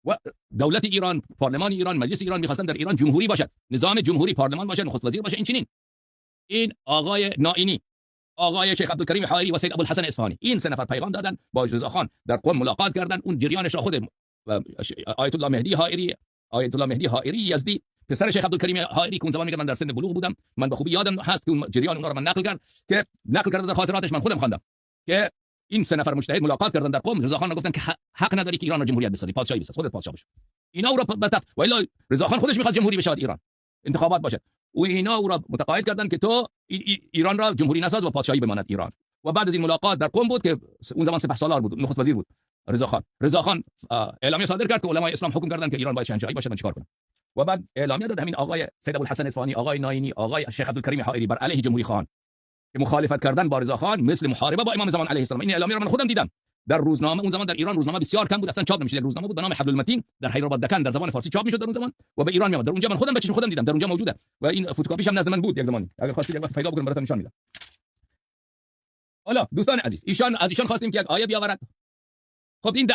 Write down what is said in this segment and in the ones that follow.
و دولت ایران، پارلمان ایران، مجلس ایران می‌خواستن در ایران جمهوری باشد، نظام جمهوری، پارلمان باشه، نخست وزیر باشه، این چنین. این آقای نائینی، آقای شیخ عبدالکریم حائری و سید ابوالحسن اصفهانی، این سه نفر پیغام دادن، با رضاخان در قم ملاقات کردن. اون جریانش را خود آیت الله مهدی حائری یزدی، پسر شیخ عبدالکریم حائری، که اون زمان میگه من در سن بلوغ بودم، من به خوبی یادم هست که اون جریان اونها رو من نقل کرده در خاطراتش، من خودم خواندم که این سه نفر مجتهد ملاقات کردن در قم. رضاخان گفتن که حق نداری که ایران رو جمهوریت بسازی، پادشاهی بساز، خودت پادشاه باش. اینا او را و الا رضاخان خودش میخواد جمهوری بشه، ایران انتخابات باشه، و اینا او را متقاعد کردن که تو ایران را جمهوری نساز و پادشاهی بماند ایران. و بعد از این ملاقات در قم بود که اون زمان سپهسالار بود، نخست وزیر بود رضاخان اعلامیه صادر کرد که علمای اسلام حکم کردن که ایران باید شاهنشاهی باشه، من چیکار کنم؟ و بعد اعلامیه داد همین آقای سید ابوالحسن اصفهانی، آقای نائینی، آقای شیخ عبدالکریم حائری بر علیه جمهوری خان که مخالفت کردن با رضاخان مثل محاربه با امام زمان علیه السلام. این اعلامیه رو من خودم دیدم در روزنامه. اون زمان در ایران روزنامه بسیار کم بود، اصلا چاپ نمی‌شد. روزنامه بود به نام حبل المتین در حیدرآباد دکن در زبان فارسی چاپ می‌شد در اون زمان و به ایران میاد. در اونجا من خودم بچشم خودم دیدم، در اونجا موجوده و این فتوکاپیش هم نزد من بود یک زمانی. اگر خواستید یک وقت پیدا بکنم براتون نشان میدم. حالا دوستان عزیز، از ایشان خواستیم که یک آیه بیاورد. خب این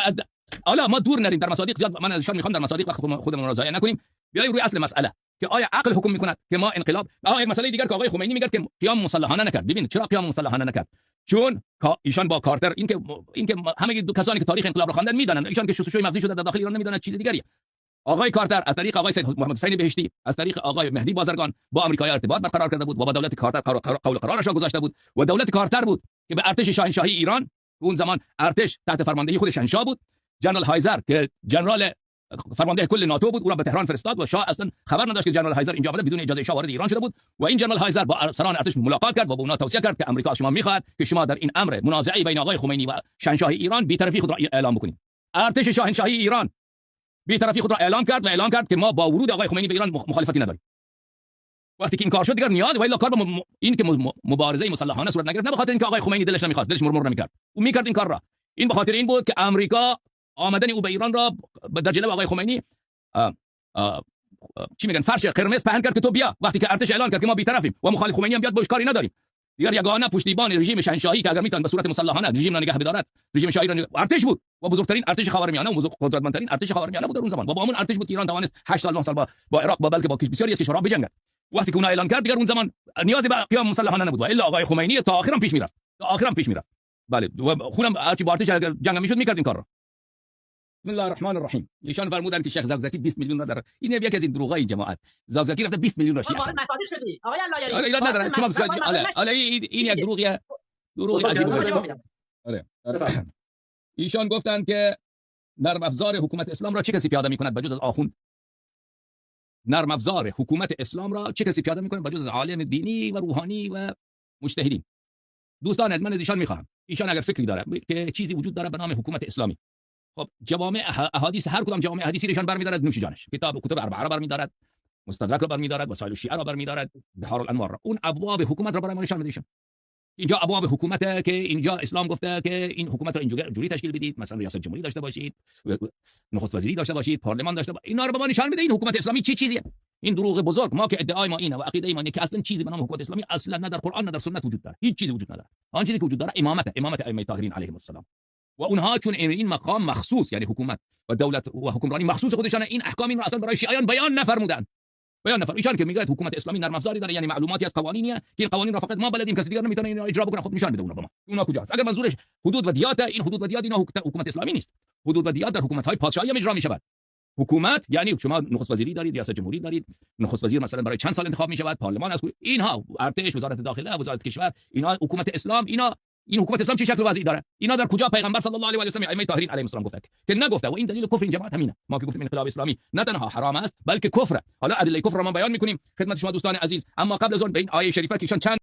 حالا ما دور نریم در مصادیق، زیاد من از ایشان میخوام در مصادیق خودمون رو ضایع نکنیم. بیایم روی اصل مسئله که آیا عقل حکم میکند که ما انقلاب. یک مسئله دیگر که آقای خمینی میگه که قیام مسلحانه نکرد. ببینید چرا قیام مسلحانه نکرد؟ چون ایشان با کارتر، این که همه دو کسانی که تاریخ انقلاب رو خواندن میدونن، ایشان که شستشوی مغزی شده در داخل ایران نمیدونن چیز دیگریه. آقای کارتر از طریق آقای سید محمد حسین بهشتی، از طریق آقای مهدی بازرگان با آمریکا ارتباط برقرار کرده بود و با دولت کارتر قول قرارش گذاشته بود و دولت کارتر بود که به ارتش شاهنشاهی ایران، اون زمان ارتش تحت فرماندهی خود شاهنشاه بود، جنرال هایزر که جنرال فرمانده کل ناتو بود، او را به تهران فرستاد و شاه اصلا خبر نداشت که جنرال هایزر اینجا آمده، بدون اجازه شاه وارد ایران شده بود. و این جنرال هایزر با سران ارتش ملاقات کرد و به اونها توصیه کرد که امریکا شما میخواد که شما در این امر منازعه بین آقای خمینی و شاهنشاهی ایران بی‌طرفی خود را اعلام بکنید. ارتش شاهنشاهی ایران بی‌طرفی خود را اعلام کرد که ما با ورود آقای خمینی به ایران مخالفتی نداریم. وقتی که این کار شد دیگر نیاز و الا کار با این که مبارزه مسلحانه صورت نگرفت، نه به خاطر اینکه آقای خمینی دلش نمیخواست، دلش مرمر نمیکرد، او میکرد این کار را. این به خاطر این بود که امریکا آمدن او به ایران را در جلو آقای خمینی چی میگن فرش قرمز پهن کرد که تو بیا. وقتی که ارتش اعلان کرد که ما بی‌طرفیم و مخالف خمینی هم بیاد باش کاری نداریم، دیگر یگانه پشتیبان رژیم شاهنشاهی که اگر میتونه به صورت مسلحانه رژیم را نگه بدارد، رژیم شاهی را ارتش بود و بزرگترین ارتش خاورمیانه و قدرتمندترین ارتش خاورمیانه بود در اون زمان و با همون ارتش بود که ایران توانست 8 سال 9 سال با عراق بلکه با بسیاری از کشورها بجنگد. وقتی که اون اعلان کرد دیگر اون زمان نیازی به قیام مسلحانه نبود و الا آقای خمینی تا آخرام پیش میرفت. بله و خونم هرچی با ارتش اگر جنگ میشد میکرد این کار را. بسم الله الرحمن الرحیم. ایشان فرمودن که شیخ زاغزکی 20 میلیون را داره. این یکی از این دروغای جماعت. زاغزکی رفته 20 میلیون را شیعه. وارد مصادر شدی آقای اللهیاری. ایراد نداره. شما بسید این یک دروغیه. دروغ عجیبه. آره. ایشان گفتن که نرم افزار حکومت اسلام را چه کسی پیاده میکند بجز از آخوند؟ نرم افزار حکومت اسلام را چه کسی پیاده میکنه بجز از عالم دینی و روحانی و مجتهدین؟ دوستان از من از ایشان میخوام، ایشان اگر فکری داره که چیزی وجود داره به نام حکومت اسلامی، خب جوامع احادیث هر کدام جوامع احادیثی ایشان برمی‌دارد نوش جانش، کتب اربعه را برمی‌دارد، مستدرک را برمی‌دارد، وسائل الشیعه را برمی‌دارد، بحار الانوار را. اون ابواب حکومت را برای ما نشان بده. اینجا ابواب حکومت که اینجا اسلام گفته که این حکومت را اینجوری تشکیل بدید، مثلا ریاست جمهوری داشته باشید، نخست وزیری داشته باشید، پارلمان داشته باشید، اینا رو به ما نشان بده. این حکومت اسلامی چی چیزیه؟ این دروغ بزرگ. ما که ادعای ما اینه و عقیده ما اینه که اصلا چیزی به نام حکومت اسلامی اصلا نه در قرآن نه در سنت وجود داره. هیچ چیزی وجود نداره. آن چیزی که وجود داره امامت ائمه طاهرین علیهم السلام و اونها چون این مقام مخصوص، یعنی حکومت و دولت و حکمرانی مخصوص خودشان، این احکام این رو اصلا برای شیعیان بیان نفرمودن. ایشان که میگه حکومت اسلامی نرم افزاری داره، یعنی معلوماتی از قوانینیه که این قوانین رو فقط ما بلدیم، کسی دیگر نمیتونه اینو اجرا بکنه. خب نشان بده اونا به ما، اونا کجاست؟ اگر منظورش حدود و دیات، این حدود و دیات اینا حکومت اسلامی نیست. حدود و دیات در حکومت‌های پادشاهی هم اجرا میشود. حکومت یعنی شما نخست وزیری دارید، ریاست جمهوری دارید، نخست وزیر مثلا برای چند سال انتخاب میشود، پارلمان از اینها، ارتش، وزارت داخله، وزارت کشور، اینا حکومت اسلام. این حکومت اسلام چه شکل وضعی داره؟ اینا در کجا پیغمبر صلی الله علیه و سلم ائمه طاهرین علیهم السلام گفته که نگفته؟ و این دلیل کفر این جماعت همینه. ما که گفتیم انقلاب اسلامی نه تنها حرام است بلکه کفر. حالا ادله کفر رو ما بیان میکنیم خدمت شما دوستان عزیز، اما قبل از اون به این آیه شریفه که ایشان چند